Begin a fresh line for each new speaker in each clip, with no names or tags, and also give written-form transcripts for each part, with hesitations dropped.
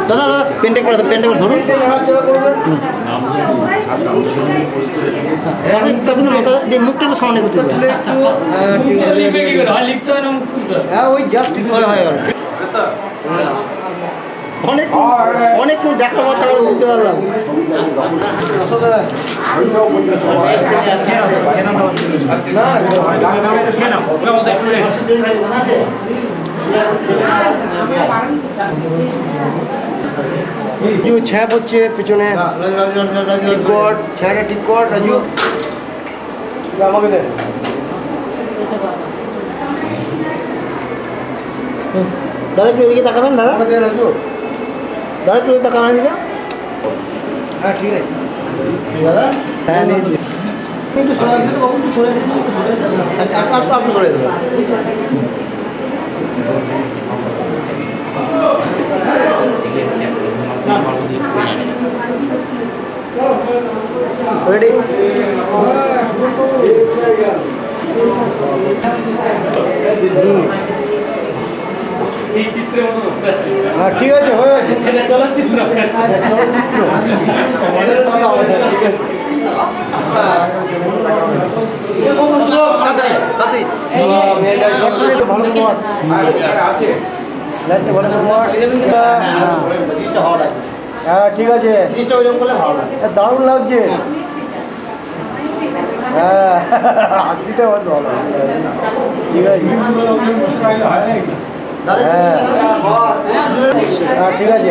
দাদা দাদা পেনটা করে ধরুন যে মুখটা একটু সামনে করতে ওই জাস্ট হয়ে গেল অনেক দেখার পর তারপরে বুঝতে পারলাম। ছ্যাপ হচ্ছে পেছনে ছ্যাটা ঠিক কর রাজু আমাকে দেন। দাদা একটু এদিকে তাকাবেন দাদা রাজু দাদা একটু তাকাবেন এদিকে। হ্যাঁ ঠিক আছে দাদা হ্যাঁ নিয়েছি একটু সরে আসবেন বাবু একটু সরে আসবেন আপনি সরে দেবেন। রেডি হ্যাঁ ঠিক আছে হয়ে গেছে চলচ্চিত্র হ্যাঁ ঠিক আছে দারুণ লাগছে। হ্যাঁ হাসিটা ভালো ঠিক আছে হ্যাঁ ঠিক আছে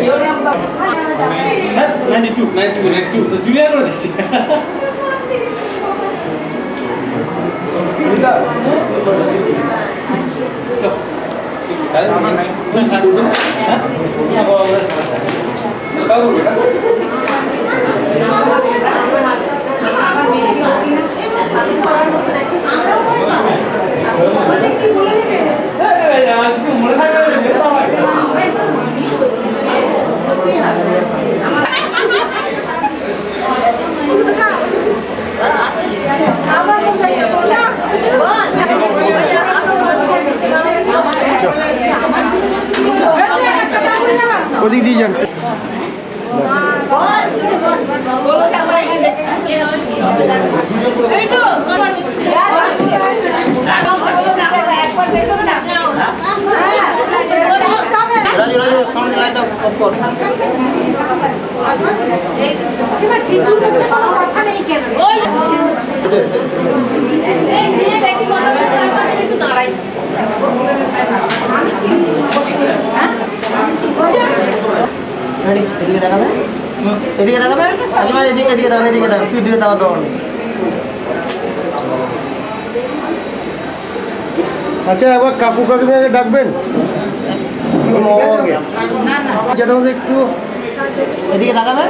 ওদিক দিয়ে যান। রাজু রাজু সামনে লাইটটা অফ কর। এদিকে দেখাবে এদিকে দেখাবে এদিকে এদিকে দেখাবে এদিকে দেখাবে তুই দিকে দেওয়া দেওয়া। আচ্ছা এবার কাকু কাকিমাকে ডাকবেন যেটা হচ্ছে একটু এদিকে দেখাবে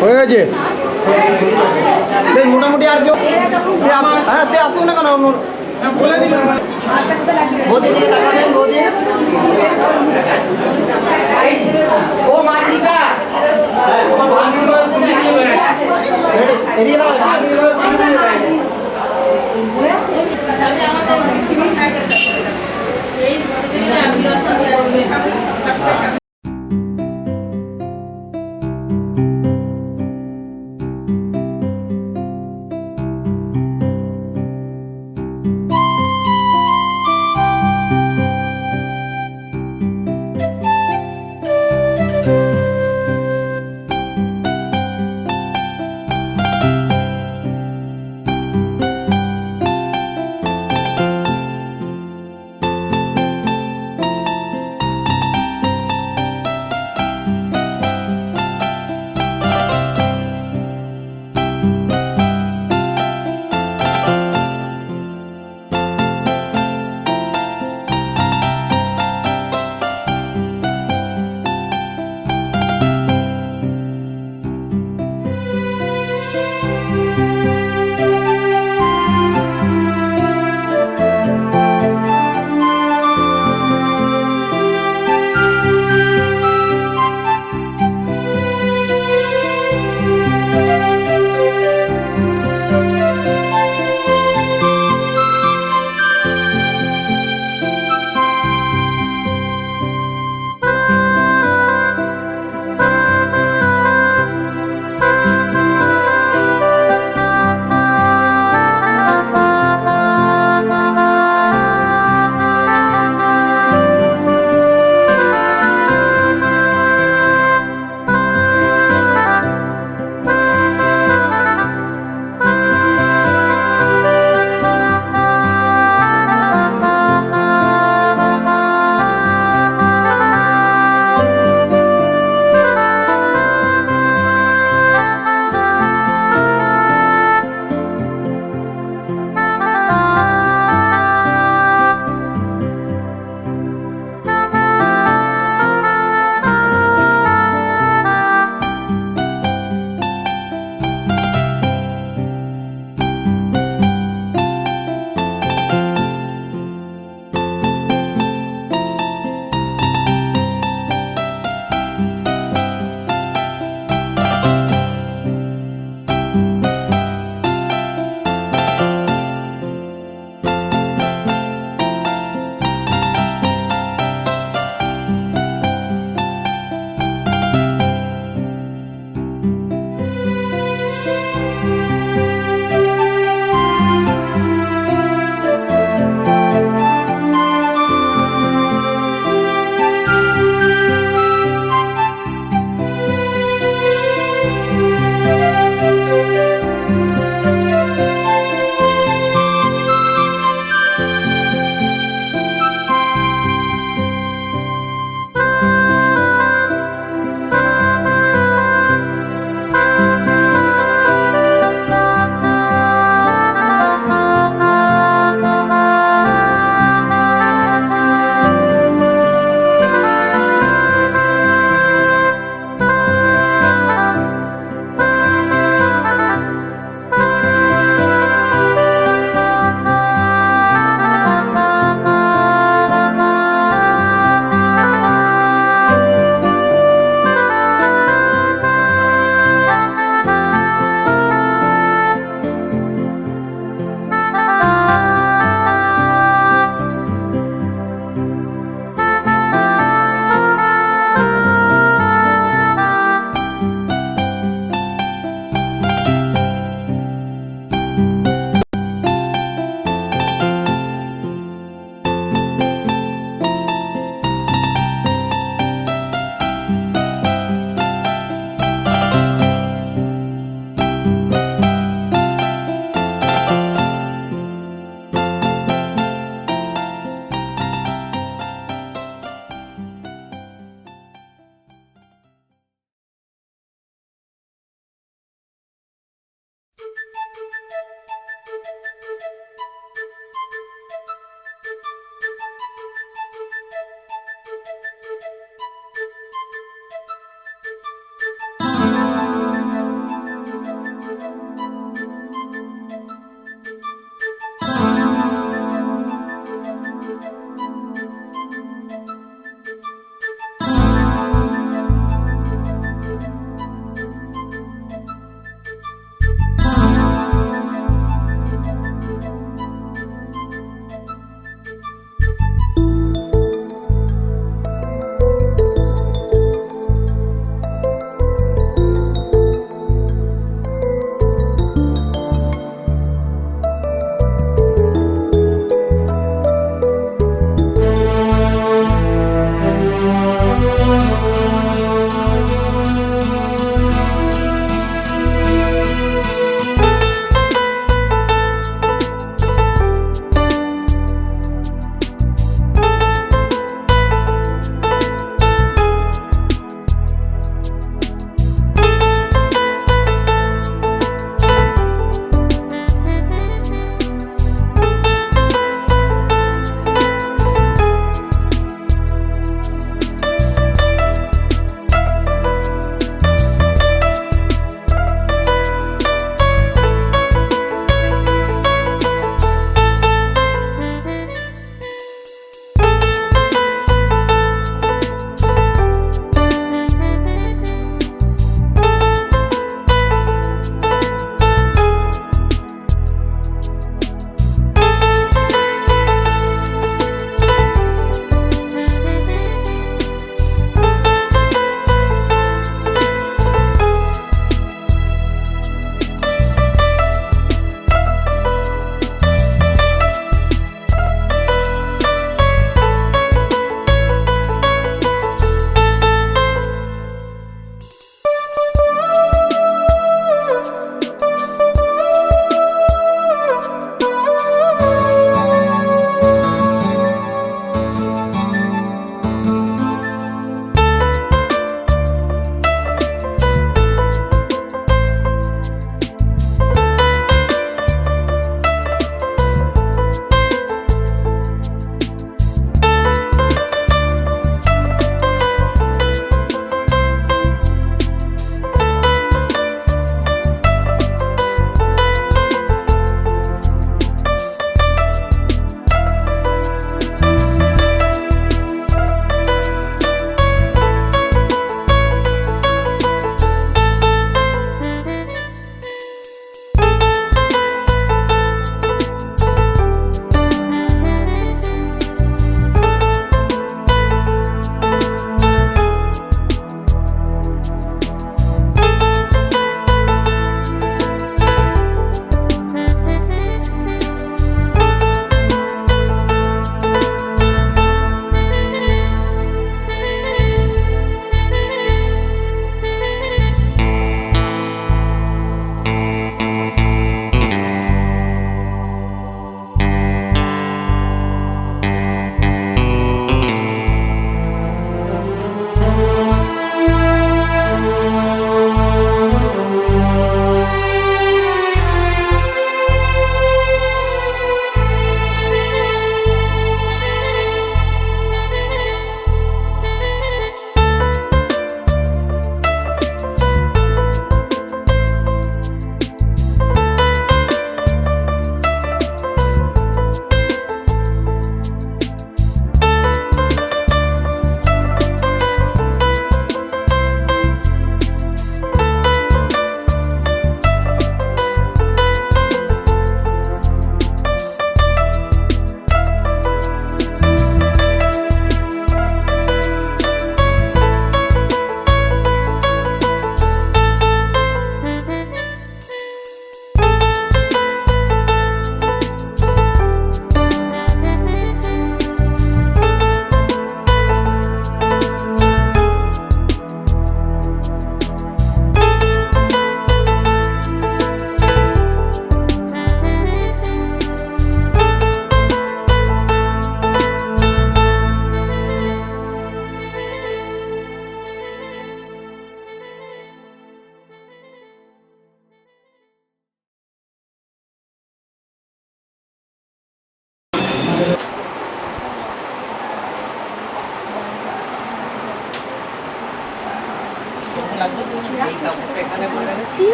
হয়ে গেছে মোটামুটি আর কেউ হ্যাঁ সে আসুক না কেন বৌদি দিকে তাকাবেন বৌদি এদিকে তাকাবেন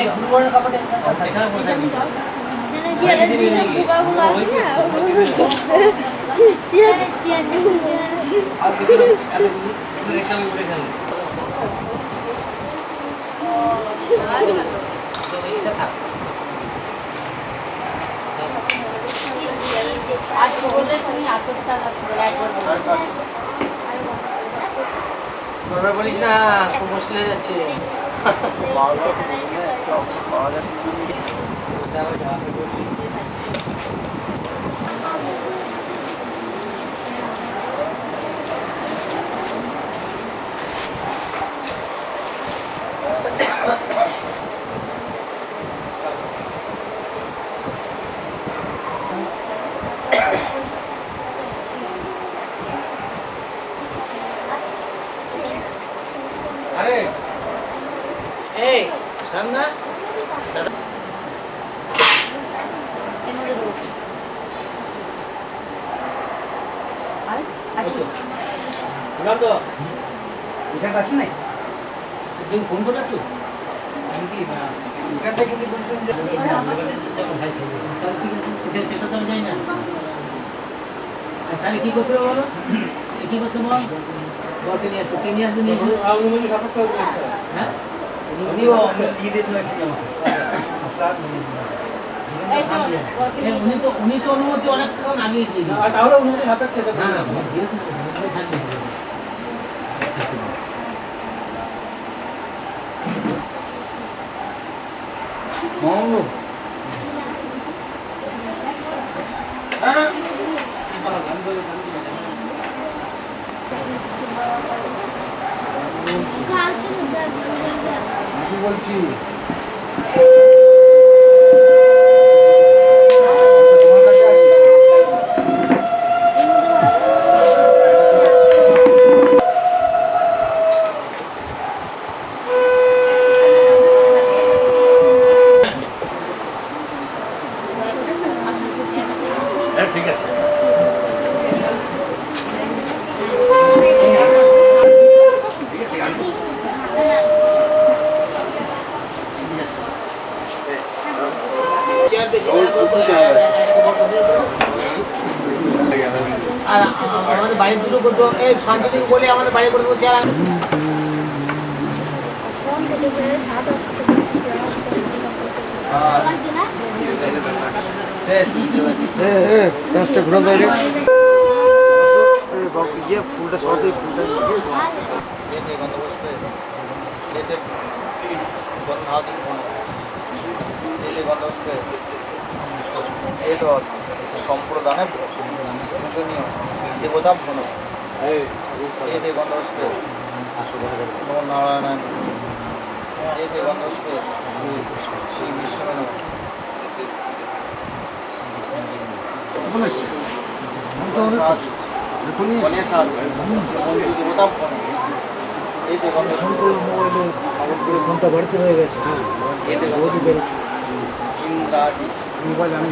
ফুটবলের কাপড়ে
আজকে বললে তুমি আচর চালা একবার
তোরা বলিস না খুব মুশকিল হয়ে যাচ্ছে এই সামনা ফোন করে তো এখান থেকে সেটা তো যাই না তাহলে কি করতে হবে বলো কি করতে বল বলকে নিয়ে আসো কে নিয়ে আসবে হ্যাঁ উনি তো অনুমতি অনেকক্ষণ আগে
বলছি
ঠিক আছে
আর আমাদের বাড়ির দুটো করতো এই শান্তিকে বলে আমাদের বাড়ি করে দেবো চেয়ার
কাজটা ঘোরা বাইরে গিয়ে ফুলটা সহজেই ফুলটা
এই তো সম্প্রদানে পূজনীয় দেবতা ভ্রণ এতে গন্ধস্পে নম নারায়ণ এতে গন্ধস্পে শ্রী বিষ্ণু দেবতা ভ্রণ এতে
ঘন্টা বাড়িতে হয়ে গেছে
এতে ইন্দ্রাদি
মোবাইল আমি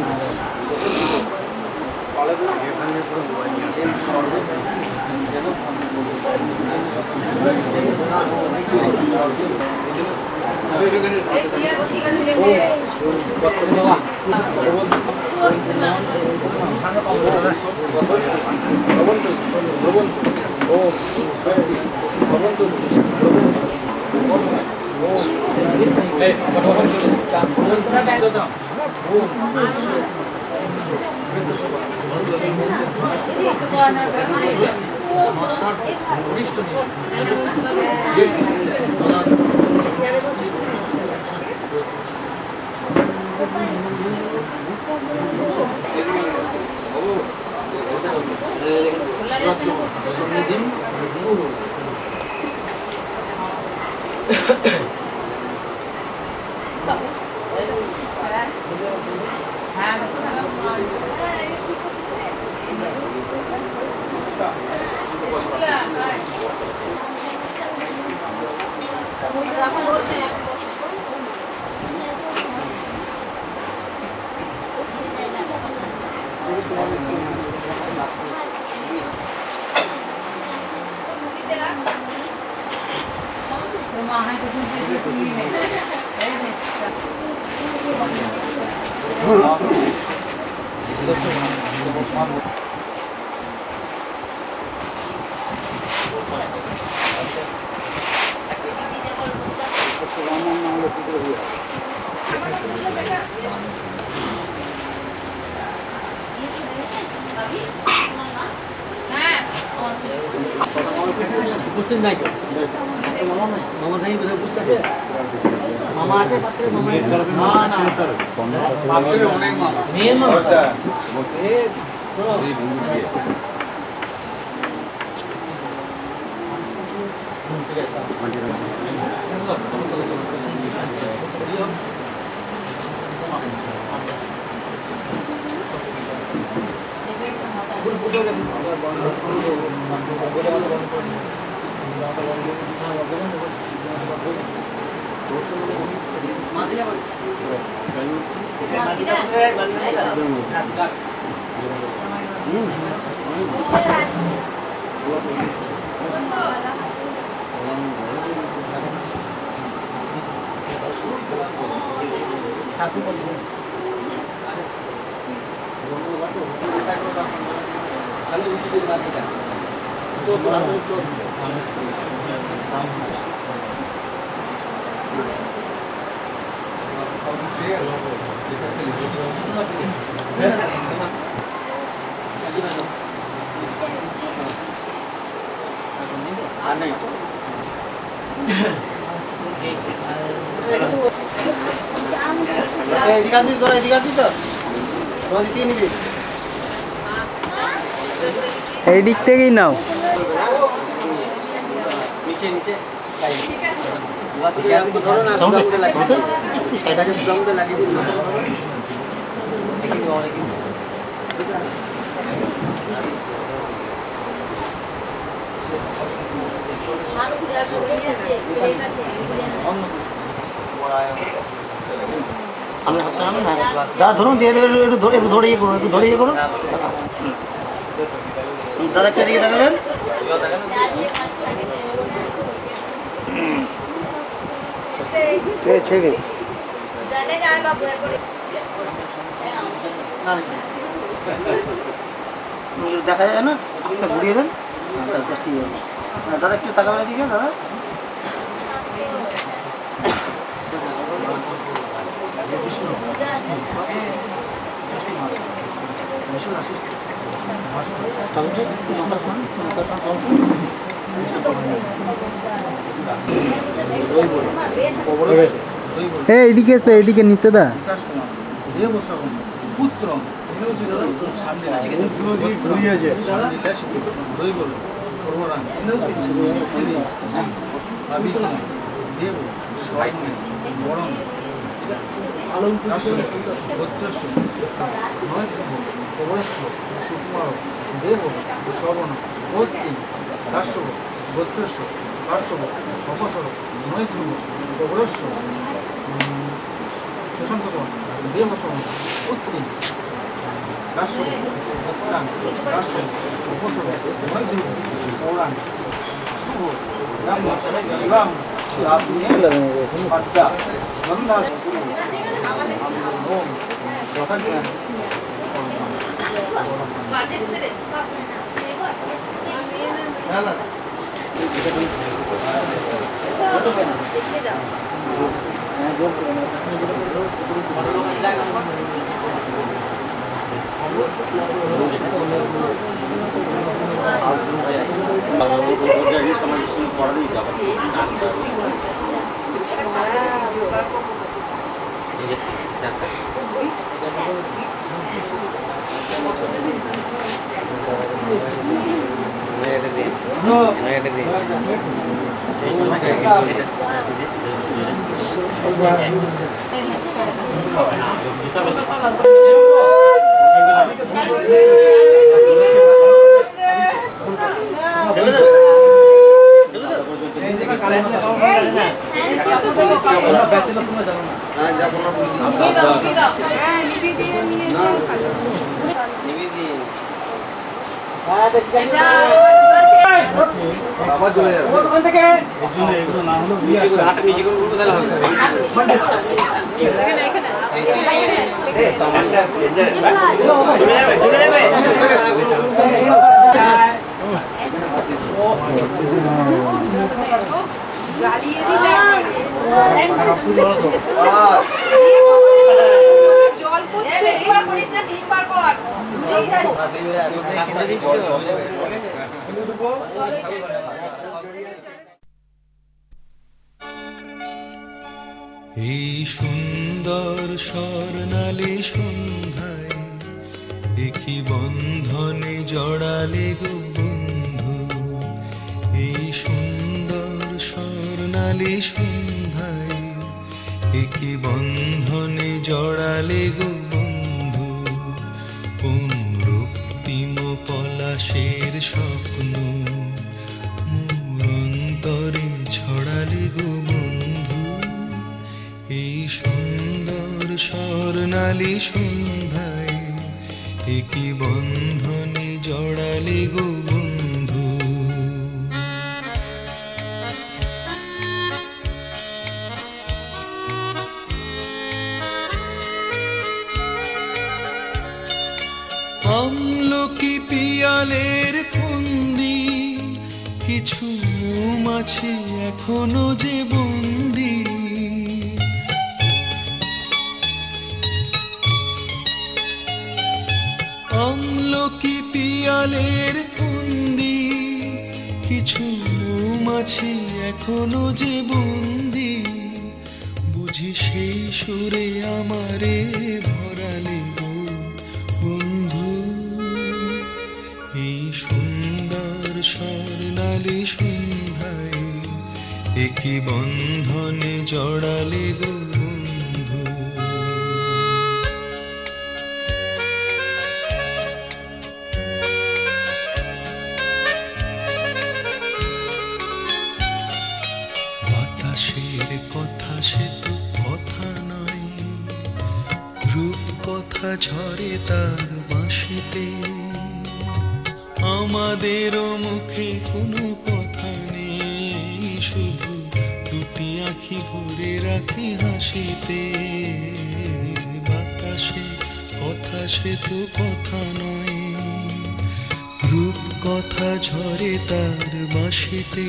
Rumah itu sendiri.
উপস্থিত নাই তো মামা নাই বোধহয় বুঝতে আছে মামা আছে পাত্রে মামা মেয়ের মামা
এই দিক থেকেই নাও।
নিচে নিচে
দাদা ধরুন দিয়ে একটু ধরে ইয়ে করুন একটু ধরে ইয়ে করুন দাদা একটা দিকে দেখাবেন দেখা যায় না একটা ঘুরিয়ে দেন তারপর ঠিক আছে দাদা একটু তাকাবেন দিকে দাদা
এইদিকে আছে, এইদিকে নিতে দা।
আবার চলে যাবে
ওখান থেকে
এর জন্য এগুলো না হলো নিচে করে হাঁটা নিচে করে তাহলে হবে
জ্বালিয়ে দিলে জল পড়ছে একবার করিস না তিনবার কর
এই সুন্দর স্বর্ণালী সন্ধ্যায় একই বন্ধনে জড়ালে গো বন্ধু। এই সুন্দর স্বর্ণালী সন্ধ্যায় একই বন্ধনে জড়ালে গো বন্ধু। কোন রক্তিম পলাশের স্বপ্ন মোর অন্তরে ছড়ালে গো বন্ধু। এই সুন্দর স্বর্ণালী সন্ধ্যায় একই বন্ধনে জড়ালে গো বন্ধু। আমলকি পিয়ালের ফন্দি কিছু মৌমাছি এখনো যে বন্দি। আমলকি পিয়ালের ফন্দি কিছু মৌমাছি এখনো যে বন্দি। বুঝি সেই সুরে আমারে ভরালে গো বন্ধু। এই সুন্দর স্বর্ণালী সন্ধ্যায় একই বন্ধনে জড়ালে গো বন্ধু। বাতাসের কথা সে তো কথা নয়, রূপ কথা ঝরে তার বাঁশিতে। আমাদেরও মুখে কোনো কথা নেই, শুধু দুটি আঁখি ভরে রাখি হাসিতে। বাতাসে কথা সে তো কথা নয়, রূপ কথা ঝরে তার বাঁশিতে।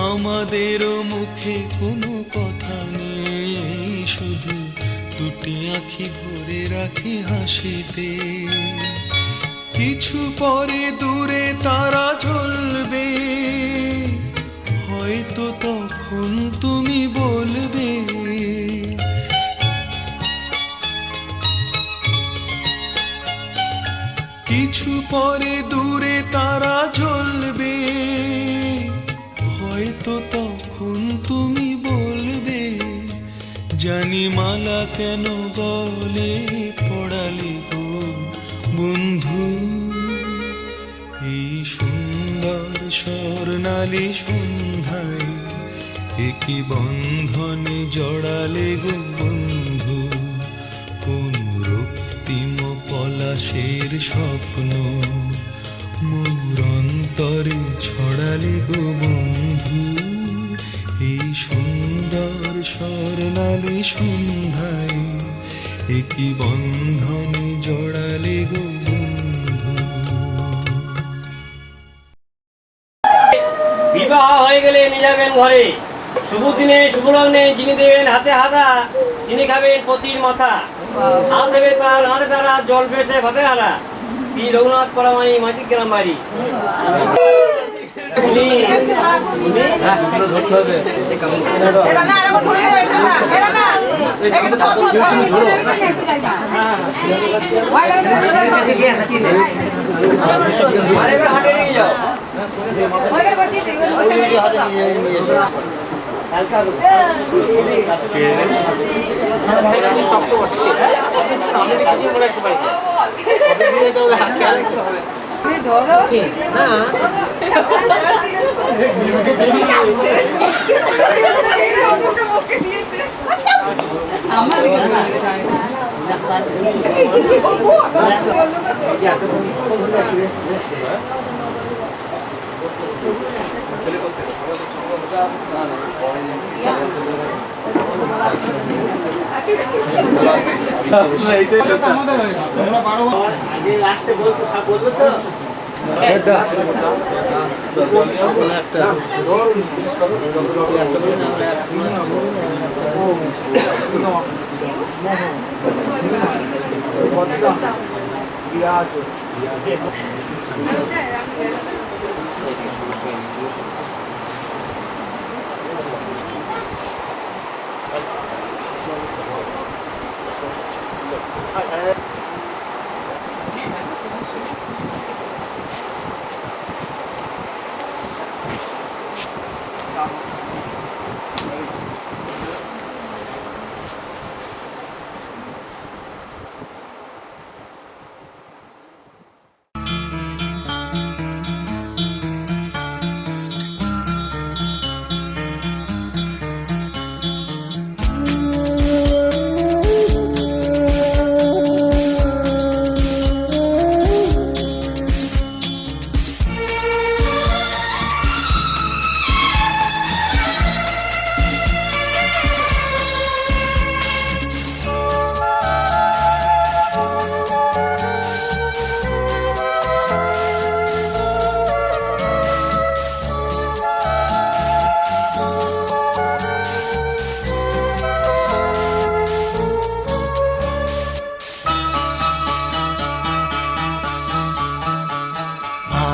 আমাদেরও মুখে কোনো কথা নেই, শুধু দুটি আঁখি ভরে রাখি হাসিতে। কিছু পরে দূরে তারা জ্বলবে, হয়তো তখন তুমি বলবে কিছু পরে দূরে তারা জ্বলবে, হয়তো তখন তুমি বলবে জানি মালা কেন গলে পড়ালে গো বন্ধু। এই সুন্দর স্বর্ণালী সন্ধ্যায় একই বন্ধনে জড়ালে গো বন্ধু। কোন রক্তিম পলাশের স্বপ্ন মোর অন্তরে ছড়ালে গো বন্ধু। এই সুন্দর স্বর্ণালী সন্ধ্যায় একই বন্ধনে জড়ালে গো বন্ধু।
বিবাহ হয়ে গেলে নিয়ে যাবেন ঘরে, শুভ দিনে শুভ লগ্নে যিনি দেবেন হাতে হাতা, তিনি খাবেন পতির মাথা। হাত দেবে তার হাতে তারা, জল পেয়েছে ভাতে হারা। শ্রী রঘুনাথ পরামানি মাঝি গ্রাম বাড়ি। লাস্টে বলতো সব বলতো তো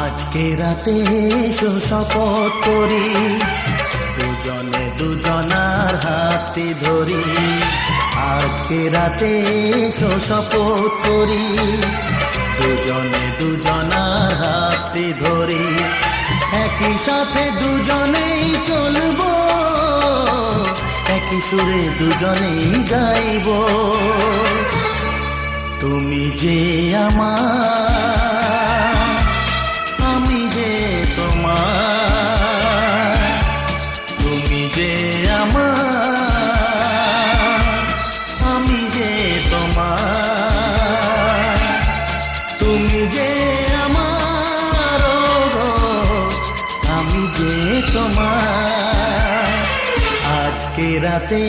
আজকে রাতে এসো শপথ করি, দুজনে দুজনার হাতটি ধরি। আজকে রাতে এসো শপথ করি, দুজনে দুজনার হাতটি ধরি। একই সাথে দুজনেই চলবো, একই সুরে দুজনেই গাইব। তুমি যে আমার, আমি যে তোমার। তুমি যে আমার, আমি যে তোমার। তুমি যে আমার, গো আমি যে তোমার। আজকে রাতে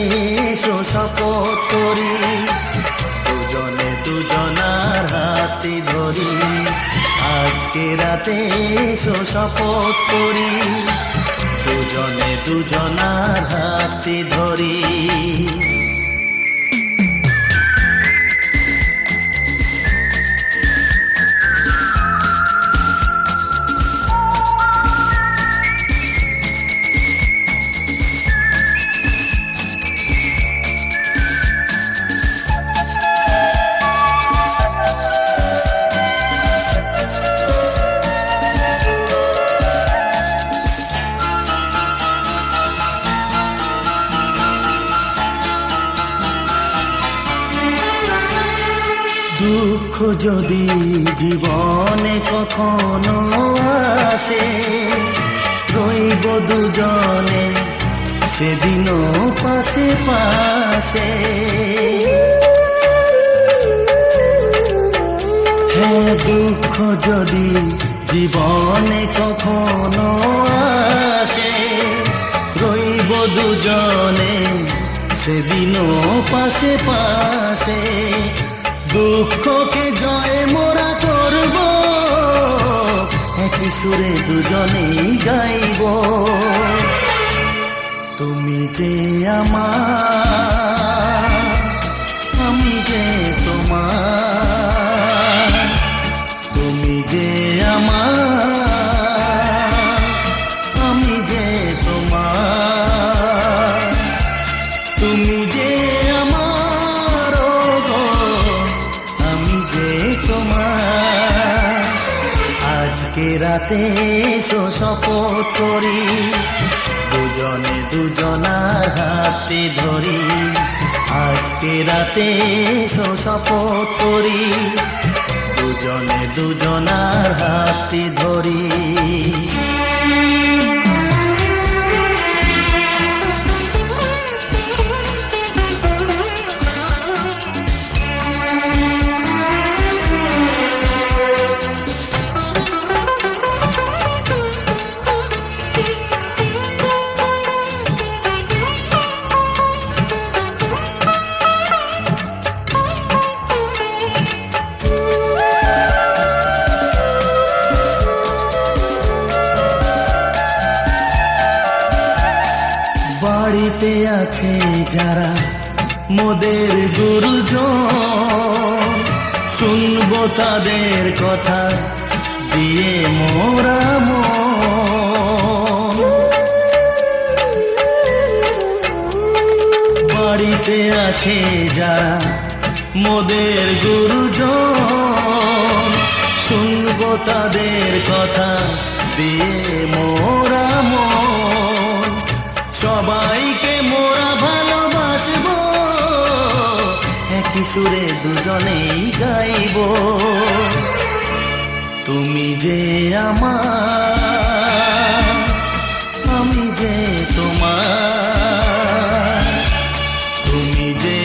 এসো শপথ করি, দুজনে দুজনার হাতটি ধরি। আজকে রাতে এসো শপথ করি, দুজনে দুজনার হাতটি ধরি। দুঃখ যদি জীবনে কখনো আসে, রইব দুজনে সেদিনও পাশে পাশে। হ্যাঁ, দুঃখ যদি জীবনে কখনো আসে, রইব দুজনে সেদিনও পাশে পাশে। দুঃখকে জয় মোরা করব, একই সুরে দুজনেই গাইব। তুমি যে আমার, আমি যে তোমার। তুমি যে আমার, আমি যে তোমার। তুমি যে আমার, গো আমি যে তোমার। আজকে রাতে এসো শপথ করি, দুজনে দুজনার হাতটি ধরি। আজকে রাতে এসো শপথ করি, দুজনে দুজনার হাতটি ধরি। যারা মোদের গুরুজন, শুনবো তাদের কথা দিয়ে মোরা মন। বাড়িতে আছে যারা মোদের গুরুজন, শুনবো তাদের কথা দিয়ে মোরা মন। সবাইকে মোরা ভালোবাসবো, একই সুরে দুজনেই গাইবো। তুমি যে আমার, আমি যে তোমার। তুমি যে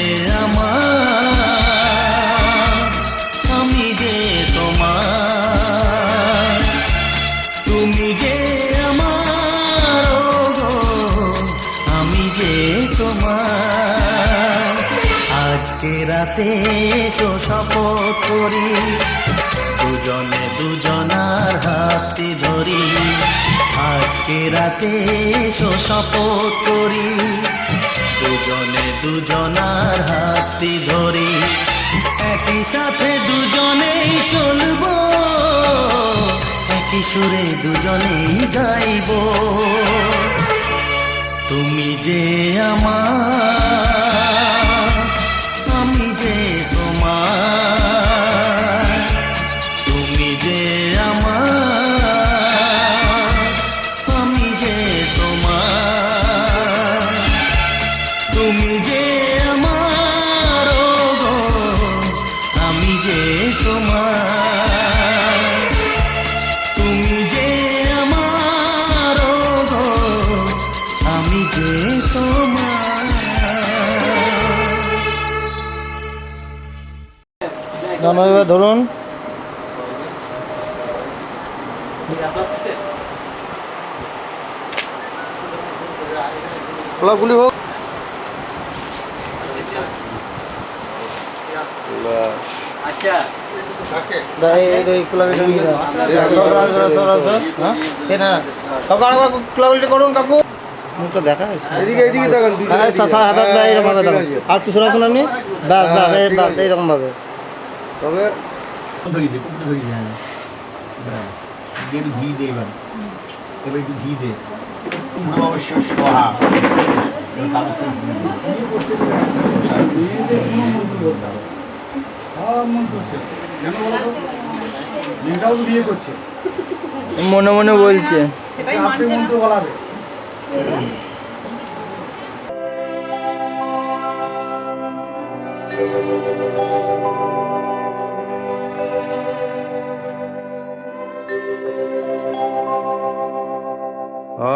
আমার, আমি যে তোমার। তুমি যে আমার, ওগো আমি যে তোমার। আজকে রাতে এসো শপথ করি, দুজনে দুজনার হাতটি ধরি। আজকে রাতে এসো শপথ করি, দুজনে দুজনার হাতটি ধরি। একই সাথে দুজনেই চলবো, একই সুরে দুজনেই গাইবো। তুমি যে আমার, আমি যে তোমার। তুমি যে আমার, আমি যে তোমার। তুমি যে আমার, ওগো আমি যে তোমার। তুমি যে আমার, ওগো আমি যে তোমার।
ধরুন
খোলাগুলি হোক।
আচ্ছা
ক্লাবলিটি করুন কাকু। মুখটা দেখা
এদিকে এদিকে দেখান।
এরকম ভাবে দেখুন। আর একটু শোনা শুনুন, ব্যাস ব্যাস এইরকম ভাবে।
তবে
একটু ঘি দে, এবার এবার একটু ঘি দে। অবশ্য সোহা বিয়ে করছে,
মনে মনে বলছে।
আপনি মন্ত্র বলাবে।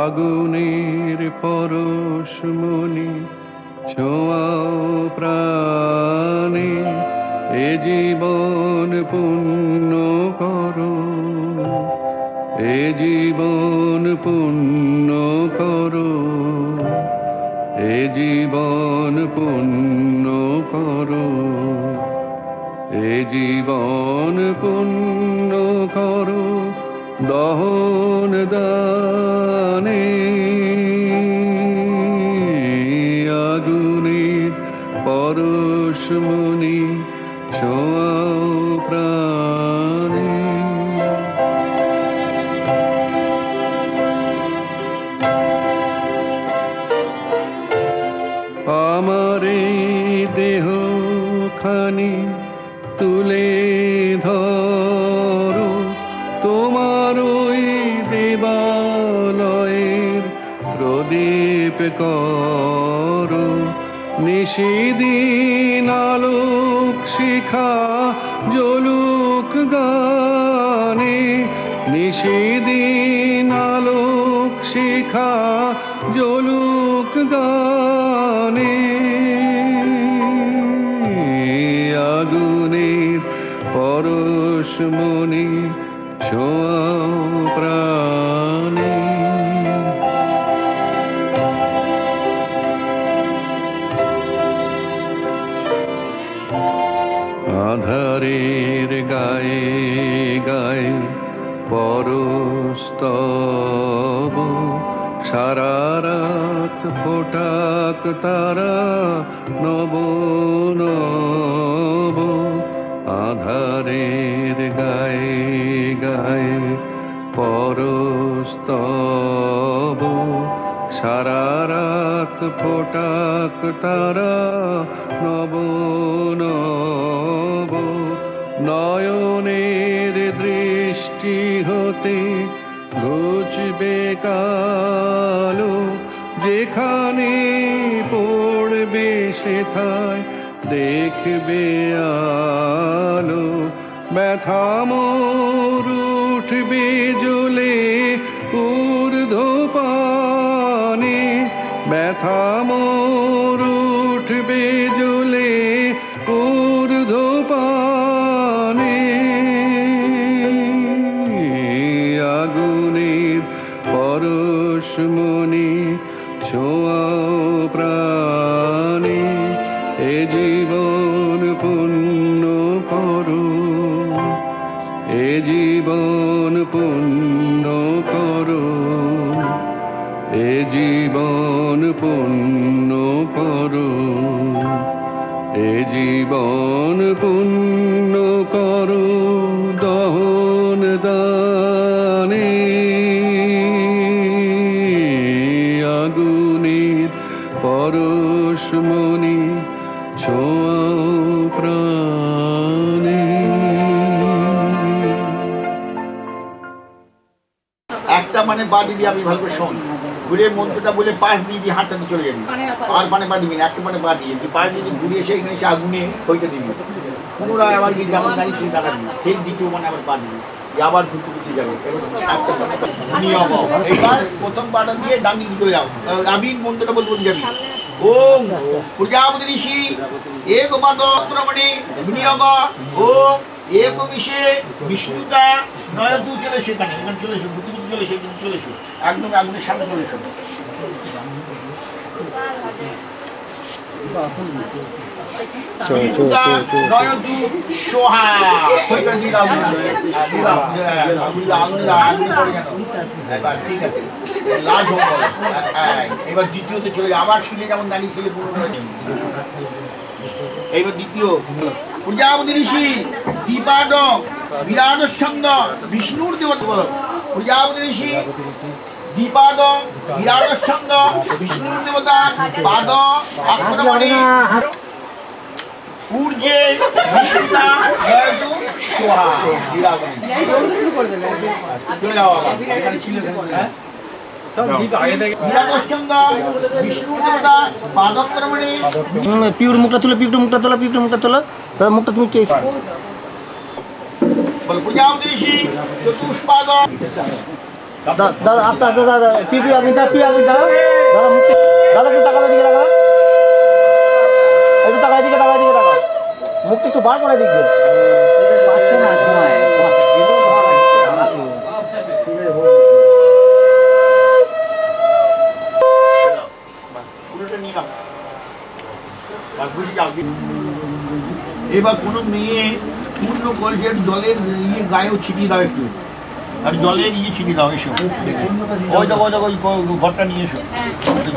আগুনের পরশমণি ছোঁয়াও প্রাণে, এ জীবন পুণ্য করো, এ জীবন পুণ্য করো, এ জীবন পুণ্য করো, এ জীবন পুণ্য করো দহন দানে। আগুনের পরশমণি ছোঁয়াও প্রাণে। আমার এই দেহখানি তুলে ধরো, তোমার ওই দেবালয়ের প্রদীপ করো। নিশিদিন আলোক শিখা জ্বলুক গানে, নিশিদিন আলোক শিখা জ্বলুক গানে। আগুনের পরশমণি ছোঁয়াও প্রাণে। আধারের গায়ে গায়ে পরস্তব, সারা রাত ফোটাক তারা নব নব আধারের গায়ে গায়ে পরস্তব সারা রাত ফোটাক তারা নব নব নয়নের দৃষ্টি হতে ঘুচবে কালো যেখানে পড়বে সেথায় দেখবে আলো ব্যথা মোর উঠবে জ্বলে ঊর্ধ্বপানে ব্যথা মোর উঠবে জ্বলে ঊর্ধ্বপানে আগুনের পরশমণি ছোঁয়াও প্রাণে এ জীবন পুণ্য করো এ জীবন পুণ্য করো এ জীবন পুণ্য করো এ জীবন পুণ্য করো দহন দানে আগুনের পরশমণি ছোঁয়াও প্রাণে।
একটা মানে পা দিবি, আমি ভালো করে শোন, ঘুরে মন্ত্রটা বলে পাশ দিয়ে দিয়ে হাতটা দিয়ে চলে যাবি, আর মানে পা দিবি না, একটা মানে পা দিয়ে পাশ দিয়ে ঘুরে এসে এখানে এসে আগুনে হইতে দিবি, পুনরায় আবার গিয়ে যেমন গাড়ি সেই টাকা দিবি, ঠিক দ্বিতীয় মানে আবার পা দিবি, আবার ঘুরতে ঘুরতে যাবে। এইবার প্রথম পাটা দিয়ে ডান দিকে চলে যাও, আবির মন্ত্রটা বলতে বলতে যাবি, ওম প্রজাপতি ঋষি এক পাদক্রমণে বিনিয়োগ ওম এক মিশে বিষ্ণুতা নয় দু চলে সেখানে, এখানে চলে এসো, ঘুরতে ঘুরতে চলে এসো, চলে এসো, একদম আগুনের সামনে চলে এসো। এবার দ্বিতীয়তে চলে আবার ছিলে যেমন দাঁড়িয়ে ছিলে এইবার দ্বিতীয় প্রজাপতি ঋষি দীপাদ বিরাট ছন্দ বিষ্ণুর দেবতা বলো, প্রজাপতি ঋষি দীপাদ বিরাট ছন্দ বিষ্ণুর দেবতা পাদ আক্রমণে ঊর্জে বিষ্ণুতা জয়তু সোহা চলে যাও আবার এখানে ছিল
পিউর মুখটা তুলে, পিউর মুখটা তোলা, পিউর মুখটা তোলা, দাদা মুখটা তুমি কে দাদা আস্তে আস্তে দাদা পিপি আপনি দা পি আপনি দাদা দাদা মুখটা দাদা একটু টাকা দিকে টাকা একটু টাকা দিকে টাকা দিকে টাকা মুখটা একটু বার করে দিকে পাচ্ছে না সময়
এবার কোনো মেয়ে পূর্ণ কলসের জলের ইয়ে গায়েও ছিটিয়ে দাও একটু, আর জলের ইয়ে ছিটিয়ে দাও, এসো ওই দেখো ওই দেখো ওই ঘরটা নিয়ে এসো,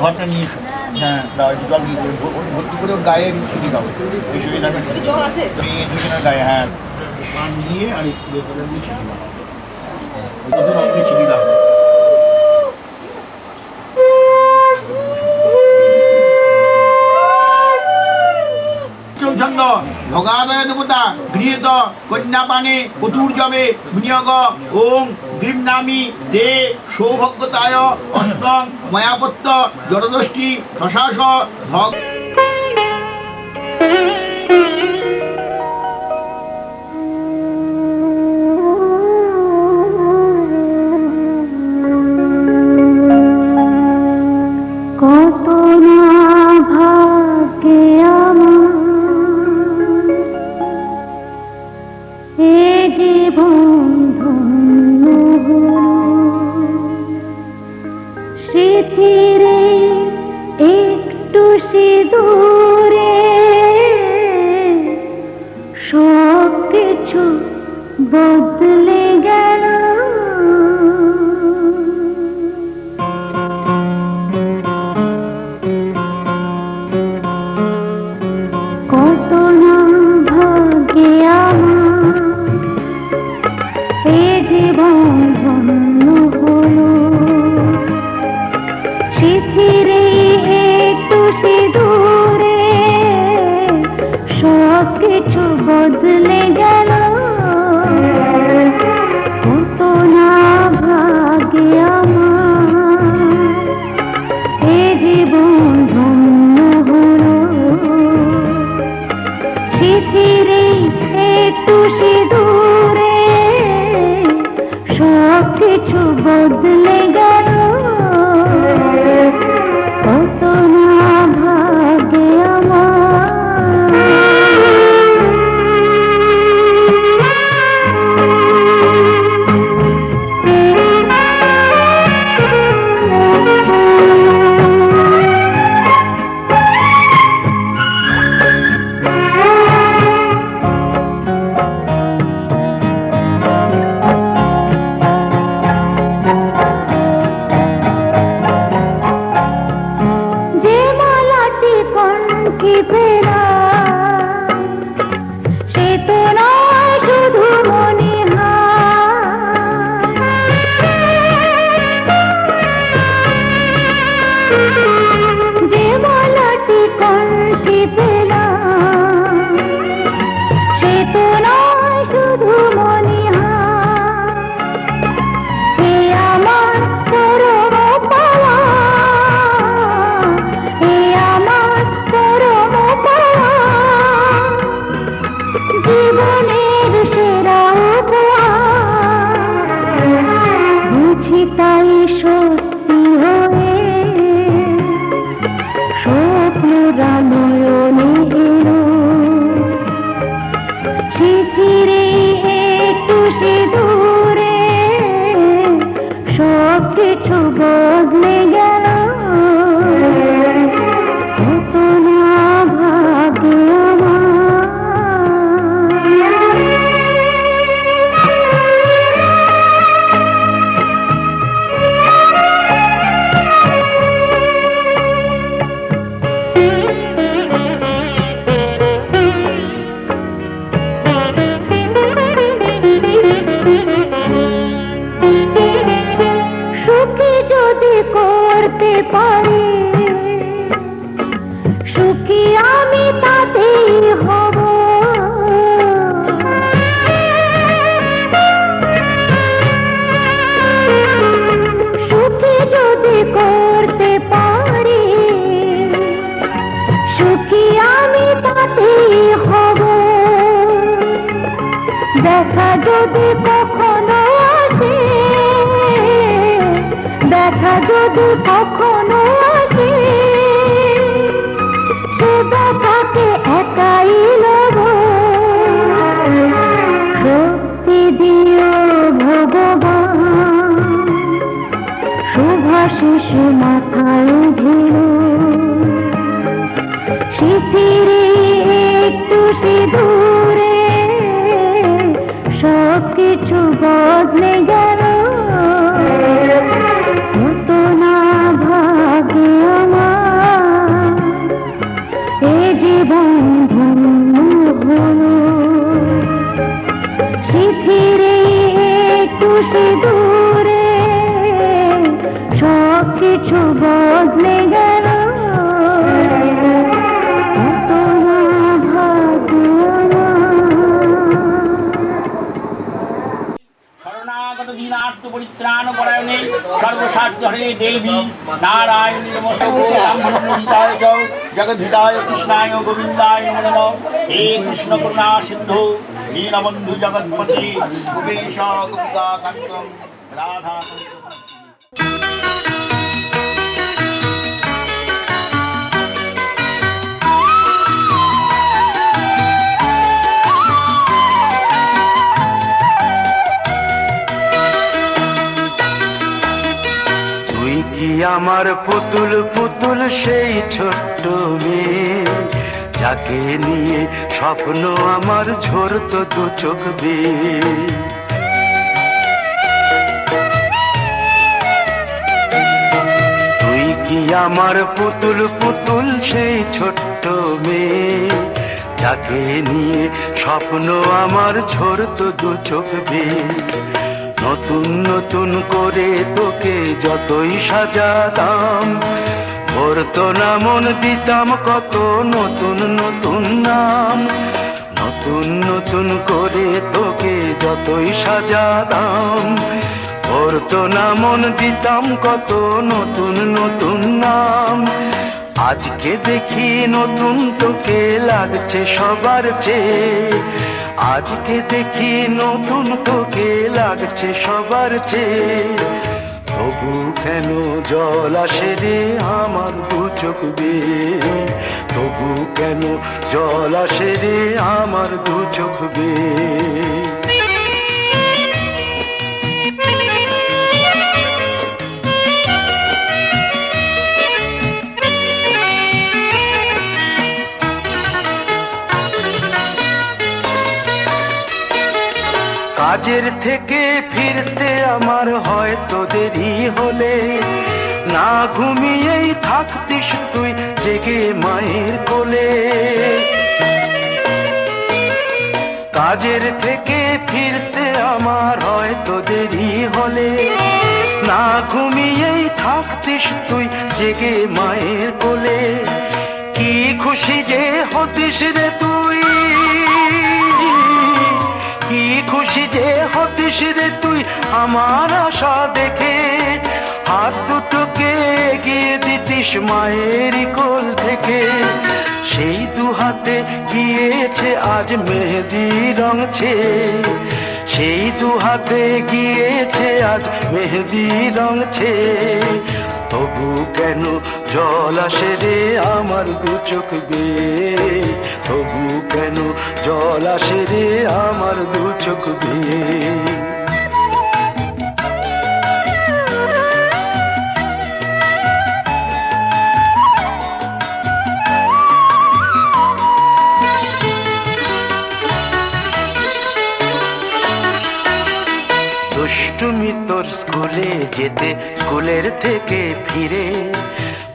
ঘরটা নিয়ে এসো, হ্যাঁ দাও জল দিয়ে ভর্তি করে ওর গায়ে ছিটিয়ে দাও, এসো মেয়ে দুজনের গায়ে, হ্যাঁ পান দিয়ে আর একটু দিয়ে ছিটিয়ে দাও, ছিটিয়ে দাও। ভগাদয় দেবতা গৃহীত কন্যা পানে পতুর যাবে বিনিয়োগ ওম দ্রিমনামি দে সৌভাগ্যতায় অষ্টং মায়াপত্য জড়দষ্টি শশাস ভগ
বদলে গেল
বদলে গেল কত না ভাগ্যে আমার এ জীবন ধন্য হলো শিথিরে একটু সিঁদুরে সব কিছু বদলে গেল কত না ভাগ্যে যে মালাটি কণ্ঠে ফেরা সে তো নয় শুধু মণিহার যে মালাটি কণ্ঠে ফেরা সে তো নয় শুধু মণিহার এ আমার পরম পাওয়া এ আমার পরম পাওয়া জীবনের সেরা উপহার বুঝি তাই সত্যি হয়ে স্বপ্নরা নয়নে এলো শিথিরে একটু সিঁদুরে সব কিছু বদলে গেল কত না ভাগ্যে সুখী যদি করতে পারি সুখী আমি তাতেই হব সুখী যদি করতে পারি সুখী আমি তাতেই হব দেখা যদি কখনো আসে দেখা যদি কখনো আসে সে দেখাকে একাই লব শক্তি দিও ভগবান শুভাশিস মাথায় ঢেল শিথিরে একটু সিঁদুরে সব কিছু বদলে গেল কত না ভাগ্যে আমার এ জীবন ধন্য হলো শিথিরে একটু সিঁদুরে সব কিছু বদলে গেল কত না ভাগ্যে
শরণাগত দীনার্থ পরিত্রাণ পরায়ণে সর্বসাধ্য হরে দেবী নারায়ণী নমস্তুতে ব্রহ্মণোদিতায় চ জগদ্ধিতায় কৃষ্ণায় গোবিন্দায় নমো নমঃ হে কৃষ্ণ করুণা সিন্ধু দীনবন্ধু জগৎপতি ভুবেশ গোপিকা কান্তম রাধা
তুই কি আমার পুতুল পুতুল সেই ছোট্ট মেয়ে যাকে নিয়ে স্বপ্ন আমার ঝরতো দু চোখ বেয়ে তুই কি আমার পুতুল পুতুল সেই ছোট্ট মেয়ে যাকে নিয়ে স্বপ্ন আমার ঝরতো দু চোখ বেয়ে নতুন নতুন করে তোকে যতই সাজাতাম ভরতো না মন দিতাম কত নতুন নতুন নাম নতুন নতুন করে তোকে যতই সাজাতাম, পড়তো না মন দিতাম কত নতুন নতুন নাম। আজকে দেখি নতুন তোকে লাগছে সবার চেয়ে, আজকে দেখি নতুন তোকে লাগছে সবার চেয়ে। তবু কেন জল আসে রে আমার দু চোখ বেয়ে, তবু কেন জল আসে রে আমার দু চোখ বেয়ে। কাজের থেকে ফিরতে আমার হয়তো দেরি হলে, না ঘুমিয়েই থাকতিস তুই জেগে মায়ের কোলে। কাজের থেকে ফিরতে আমার হয়তো দেরি হলে, না ঘুমিয়েই থাকতিস তুই জেগে মায়ের কোলে। কি খুশি যে হতিস রে তুই, কি খুশি যে হতিস রে তুই আমার আশা দেখে। হাত দুটোকে এগিয়ে দিতিস মায়ের কোল থেকে, সেই দু হাতে গিয়েছে আজ মেহেদি রঙছে, সেই দু হাতে গিয়েছে আজ মেহেদি রঙছে। তবু কেন জল আসে রে আমার দু চোখ বেয়ে, তবু কেন জল আসে রে আমার দু চোখ বেয়ে। দুষ্টুমি তোর স্কুলে যেতে, স্কুলের থেকে ফিরে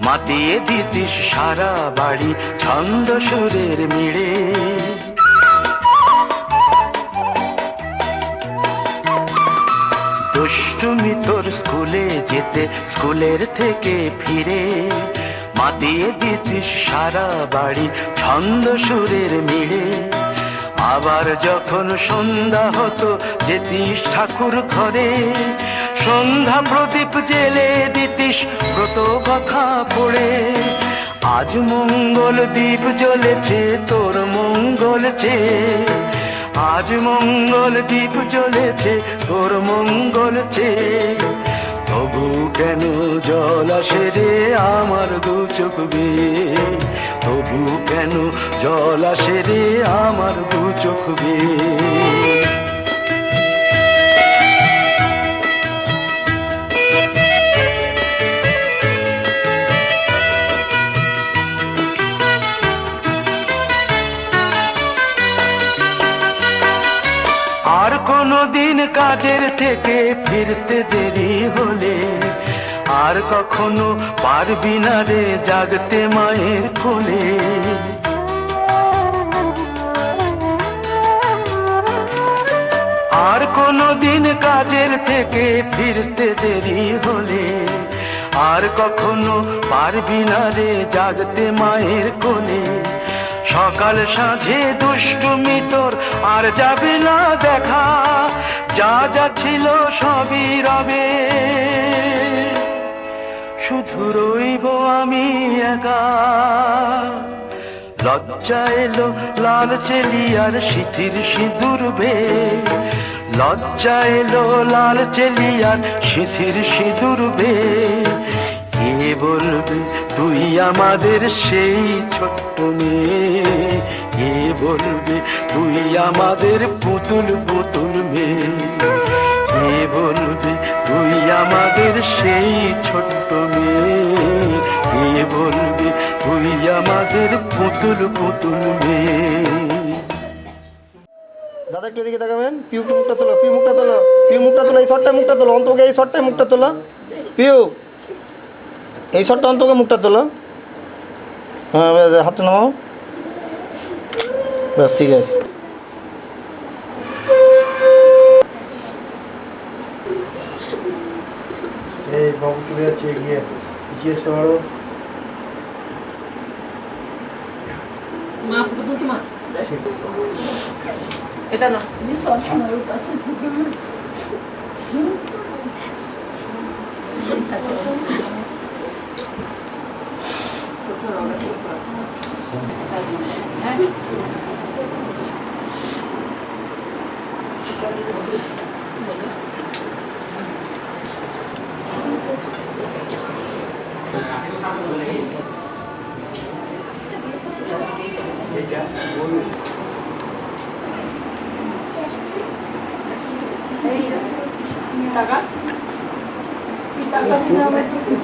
মাতিয়ে দিতিস সারা বাড়ি ছন্দ সুরের মিড়ে। দুষ্টুমি তোর স্কুলে যেতে, স্কুলের থেকে ফিরে মাতিয়ে দিতিস সারা বাড়ি ছন্দ সুরের মিড়ে। আবার যখন সন্ধ্যা হতো যেতিস ঠাকুর ঘরে, সন্ধ্যা প্রদীপ জেলে দিতিস ব্রত কথা পড়ে। আজ মঙ্গল দ্বীপ জ্বলেছে তোর মঙ্গল চেয়ে, আজ মঙ্গল দ্বীপ জ্বলেছে তোর মঙ্গল চেয়ে। তবু কেন জল আসে রে আমার দু চোখ বেয়ে, তবু কেন জল আসে রে আমার দু চোখ বেয়ে। আর কোনো দিন কাজের থেকে ফিরতে দেরি হলে, আর কখনো পারবি না রে জাগতে মায়ের কোলে। আর কোনো দিন কাজের থেকে ফিরতে দেরি হলে, আর কখনো পারবি না রে জাগতে মায়ের কোলে। সকাল সাঁঝে দুষ্টুমি তোর আর যাবে না দেখা, যা যা ছিল সবই রবে, শুধু রইব আমি একা। লজ্জা এলো লাল চেলিয়ার সিথির সিঁদুর বেয়ে, লজ্জা এলো লাল চেলিয়ার সিথির সিঁদুর বেয়ে। কে বলবে তুই আমাদের সেই ছোট্ট মেয়ে, কে বলবে তুই আমাদের পুতুল পুতুল মেয়ে, কে বলবে তুই আমাদের সেই ছোট্ট মেয়ে, কে বলবে তুই আমাদের পুতুল পুতুল মেয়ে।
দাদা একটু এদিকে তাকাবেন। পিউ মুখটা তোলো, পিউ মুখটা তোলো, পিউ মুখটা তোলো, এই শটটায় মুখটা তোলো, অন্তকে এই শটটায় মুখটা তোলো। পিউ এই শটটা অন্তকে মুখটা তোলো। হ্যাঁ ব্যাস, হাতটা নামাও, ব্যাস ঠিক আছে। এই বাবু চলে যাচ্ছে, গিয়ে পিছিয়ে এসে পারো।
মা ফটো তুলছি মা।
এটা না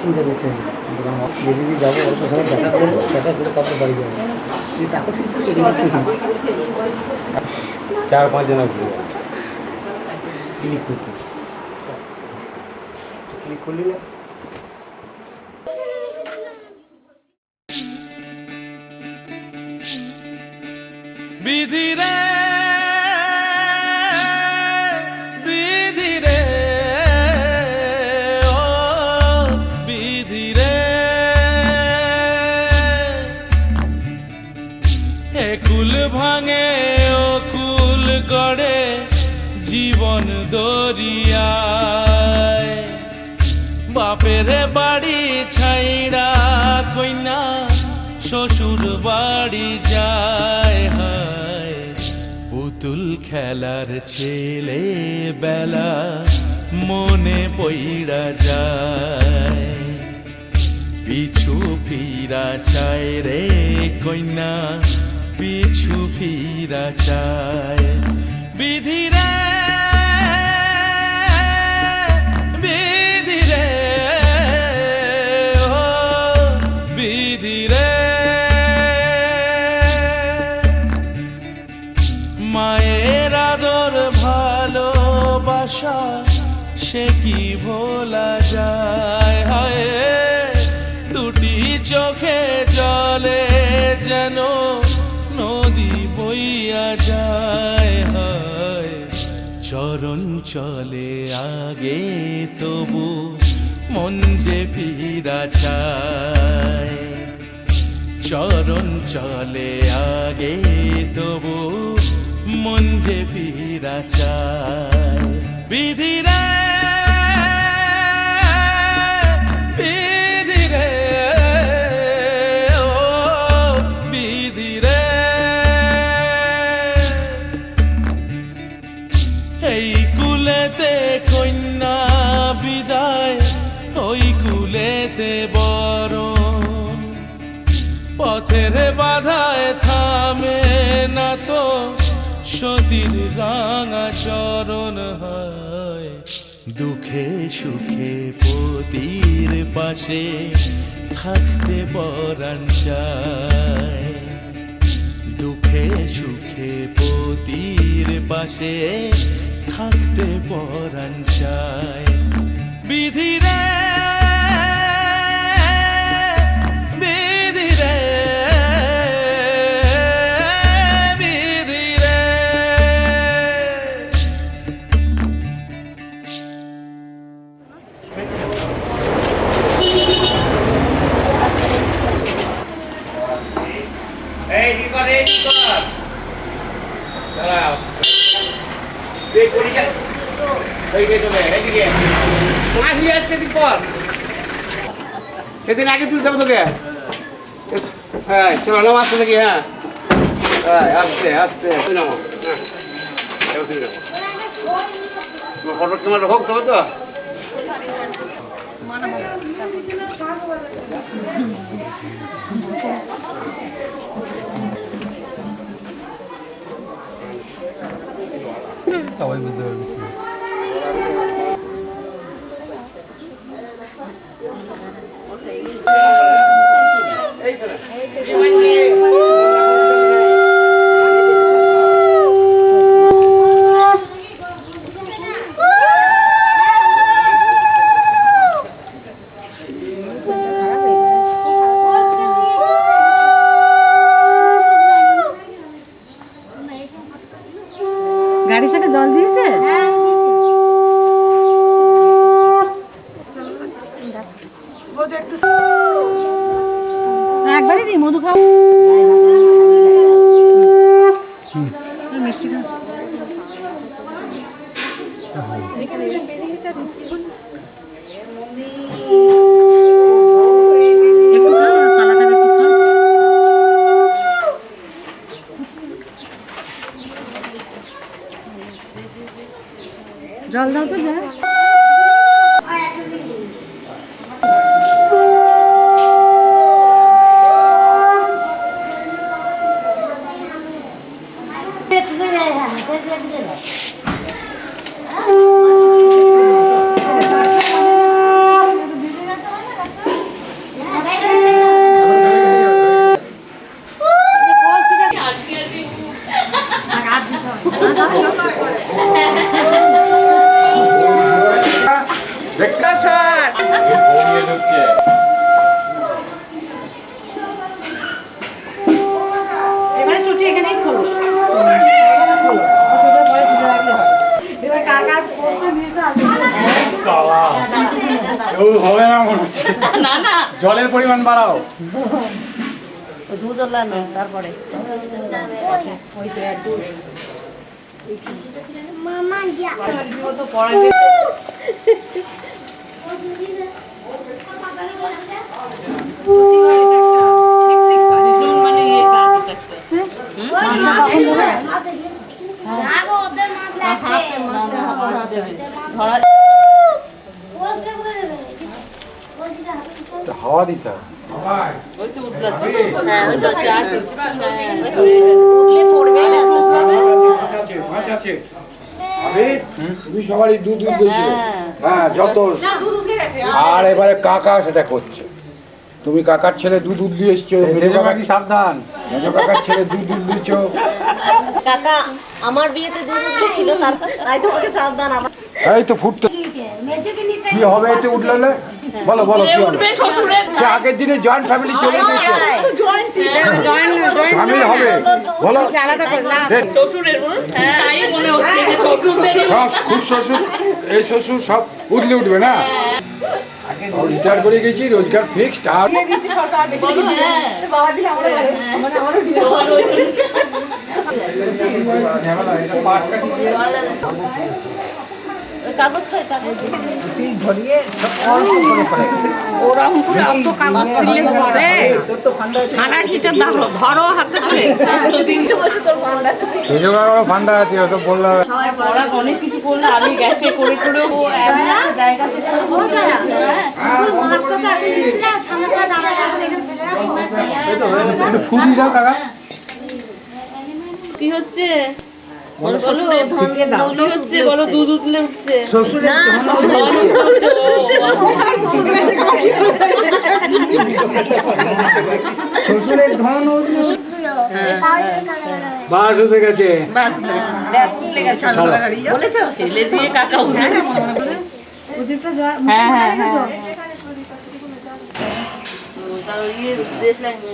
চিন্তা করছে যেদিকে যাবো অল্প সময় দেখা করবো দেখা করে তারপর বাড়ি যাবো এই টাকা ঠিক তো
चार पाँच जना
ক্লিক করতে ক্লিক করলি না
বিধি রে বিধি রে ও বিধি রে এ কুল ভাঙে ও কুল গড়ে জীবন দরিয়ায় বাপের বাড়ি ছাইড়া কইনা শ্বশুর বাড়ি যায় হায় পুতুল খেলার ছেলে বেলা মনে পইড়া যায় পিছু ফিরা চায় রে কইনা পিছু ফিরা চায় বিধি রে বিধি রে ও বিধি রে মায়ের আদর ভালোবাসা সে কি ভোলা যায় হায় দুটি চোখে জলে যেন নদী বইয়া যায় হায় চরণ চলে আগে তবু মন যে ফিরা চায় চরণ চলে আগে তবু মন যে ফিরা চায় বিধি রে বিধি রে ও বিধি রে এই কুলেতে কন্যা বিদায় ওই কুলেতে বরণ পথের বাধায় থামে না তো সতীর রাঙা চরণ হয় দুঃখে সুখে পতির পাশে থাকতে পরাণ চায় দুঃখে সুখে পতির পাশে থাকতে পরাণ চায় বিধি রে বিধি রে বিধি রে
এই কি করে কি কর দাঁড়াও তুই করি যা ওই কে চলে এদিকে মাসি আসছে দিন পর এদিন আগে তুলতে হবে তোকে হ্যাঁ চলো নাম আসছে নাকি হ্যাঁ হ্যাঁ আসছে আসছে তুই নামো হ্যাঁ এবার তুই নামো তোমার ফটো ক্যামেরা হোক তবে তো
সবাই বুঝতে পারবে
গাড়ি থেকে জল দিয়েছে একবারই দিই মধু খাও মিষ্টি খাও জল দাও তো যা এবারে ছুটি এখানেই খোলো এবার কাকার পোস্ট দিয়েছে
হবে না মনে হচ্ছে
না না
জলের পরিমাণ বাড়াও
দুধ লানো তারপরে মামা গিয়া তো পড়াবে মানে ইয়ে কাজ
হাওয়া দিতে হবে
তুমি সবারই দুধ উঠেছিল হ্যাঁ যত আর এবারে কাকা সেটা করছে তুমি কাকার ছেলে দুধ উঠলিয়ে এসছো
সাবধান
মেজো কাকার ছেলে দুধ উঠলিয়েছো
কাকা আমার বিয়েতে দুধ উঠেছিল তাই তোমাকে সাবধান আমার
এই তো ফুটতে কি হবে এতে উঠলে না বলো বলো কি হবে সে আগের দিনে জয়েন্ট ফ্যামিলি চলে গেছে সামিল হবে বলো সব খুব শ্বশুর এই শ্বশুর সব উঠলে উঠবে না রিটায়ার করে গেছি রোজগার ফিক্সড আর
কাগজ খাই কাগজ
ধরিয়ে অল্প করে পড়ে
ওরকম করে অত কাগজ দিলে পরে হানাটিটা ধরো হাতে করে তিনটে বছর তোর ফান্ডা
ফান্ডা আছে ওসব বললাম
পড়া অনেক কিছু করলে আমি গ্যাসে করে করে ও এমন একটা জায়গা থেকে মাছটা তো আগে দিচ্ছি না ছানাটা দাঁড়া
একটু ফুটি দাও কাকা
কি হচ্ছে শ্বশুরের দুধ উঠলে উঠছে
শ্বশুরের ধন
বাস হতে গেছে
ফেলে দিয়ে কাকা উঠে হ্যাঁ হ্যাঁ হ্যাঁ দেশ লাগে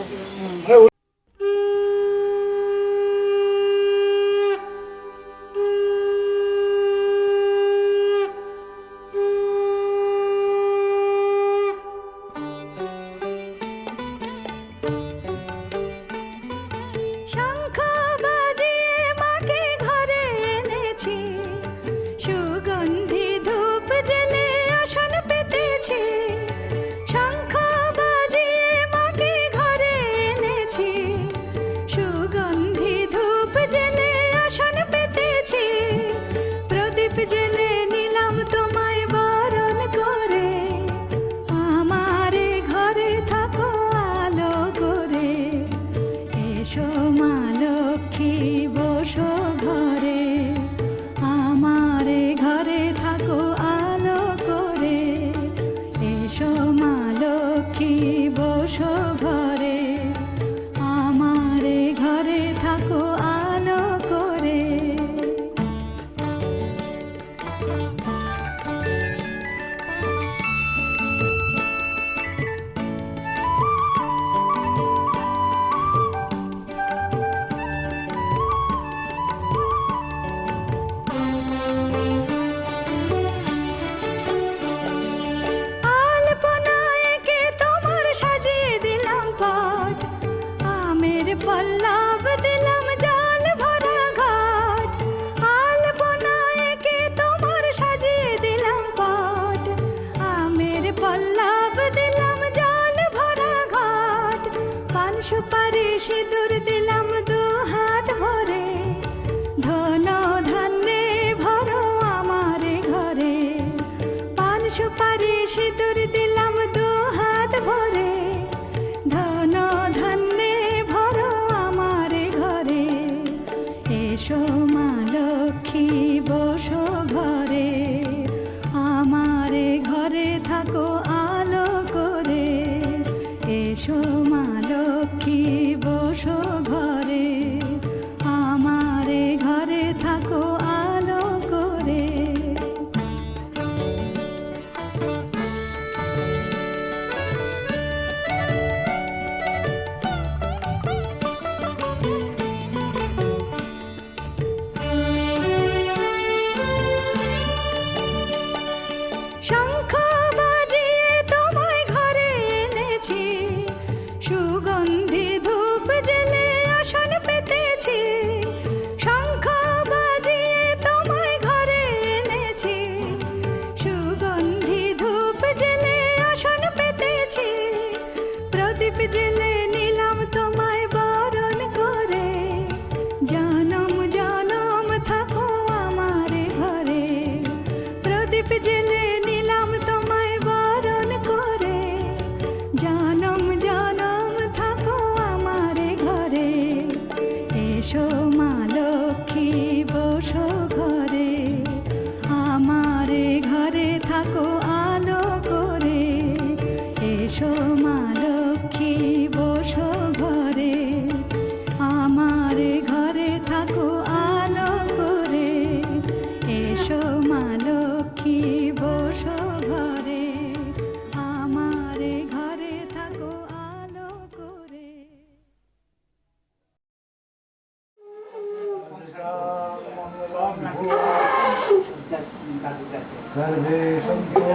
सर्वे सन्तो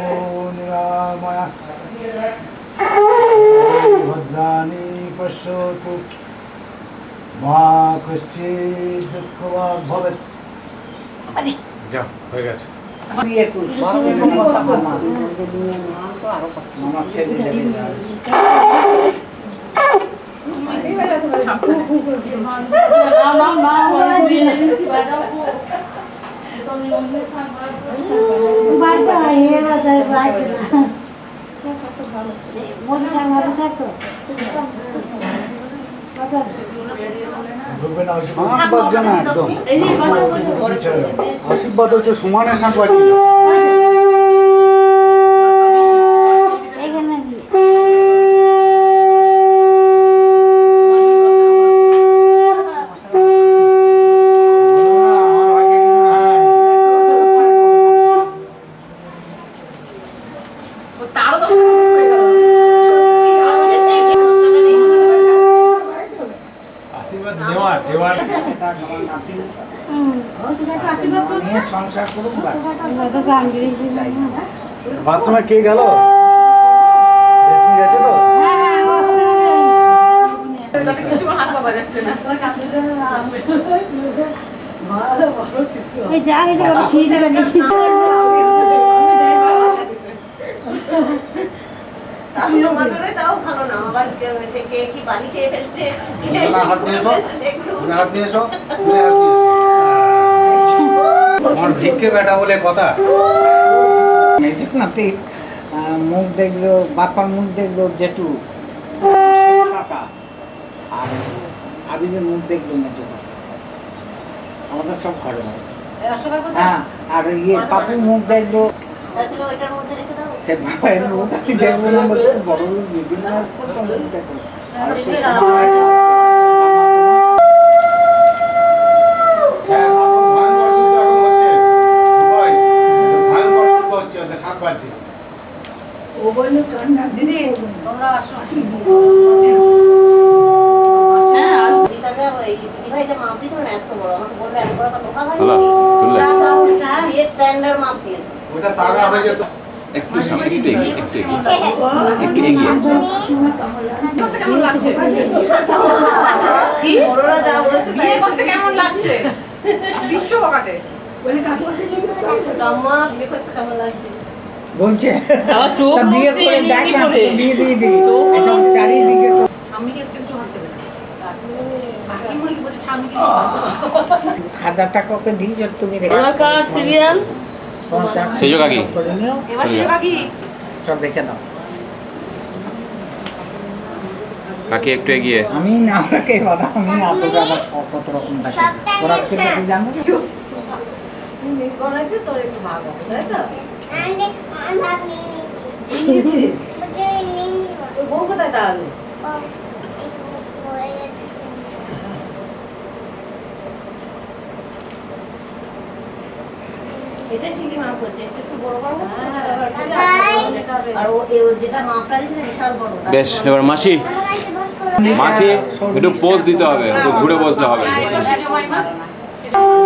निरामया भद्राणि पश्यन्तु मा कश्चित् दुःखभाग् भवेत्।
যা হয়ে গেছে।
মামা ছেড়ে দেবে
আশীর্বাদ জানা একদম আশীর্বাদ হচ্ছে সমানে সাঁকবাজি। বাথরুমে কে গেল? রেশমি গেছে তো? হাত দিয়ে এসো, হাত দিয়ে এসো, তোমার ভিক্ষে বেটা বলে কথা।
নাতি মুখ দেখলো, বাপার মুখ দেখলো জেঠু কাকা, আর আবিদের মুখ দেখলো মেজো কাকা। আমাদের সব ঘরে হয়। হ্যাঁ, আর ইয়ে পাপুর মুখ দেখলো, সে বাবার মুখ আমি দেখবো না, বড় দিদি না আসতো তো মুখ দেখলো। আর
ওটা তাগা হয়ে যেত।
একটু সামনে একটু এগিয়ে, একটু এগিয়ে।
কেমন লাগছে? কি? বিয়ে করতে কেমন লাগছে? বিশ্ব বকাটে।
বলছে
আবার চোখ
তা বিয়ে
মুছছে,
করে দেখ না,
এমনি
তোকে বিয়ে দিয়ে দিই।
চোখ
এসব চারিদিকে তো
আমি কি একটু হাত দেবে না? বাকি মুড়ি কি বলছে স্বামী কি?
1000 টাকা ওকে দিই যে তুমি রেখে
আমার কার সিরিয়াল?
সেজো কাকি।
করে নিও,
এবার সেটা কি?
সব রেখে দাও।
কাকি একটু এগিয়ে।
আমি না রাখে বাবা, আমি আপনাকে আমার কত রকম থাকে ওরা কি দেখে জানো?
তুই করাইছিস তোর একটু ভাগ হবে, তাই তো? তোর বউ কোথায় তাহলে? এটা ঠিকই মাপ হচ্ছে, একটু বড় বড় আর ও যেটা মাপটা দিয়েছে বিশাল বড়।
বেশ, এবার মাসি, মাসি একটু পোজ দিতে হবে, একটু ঘুরে বসলে হবে।
না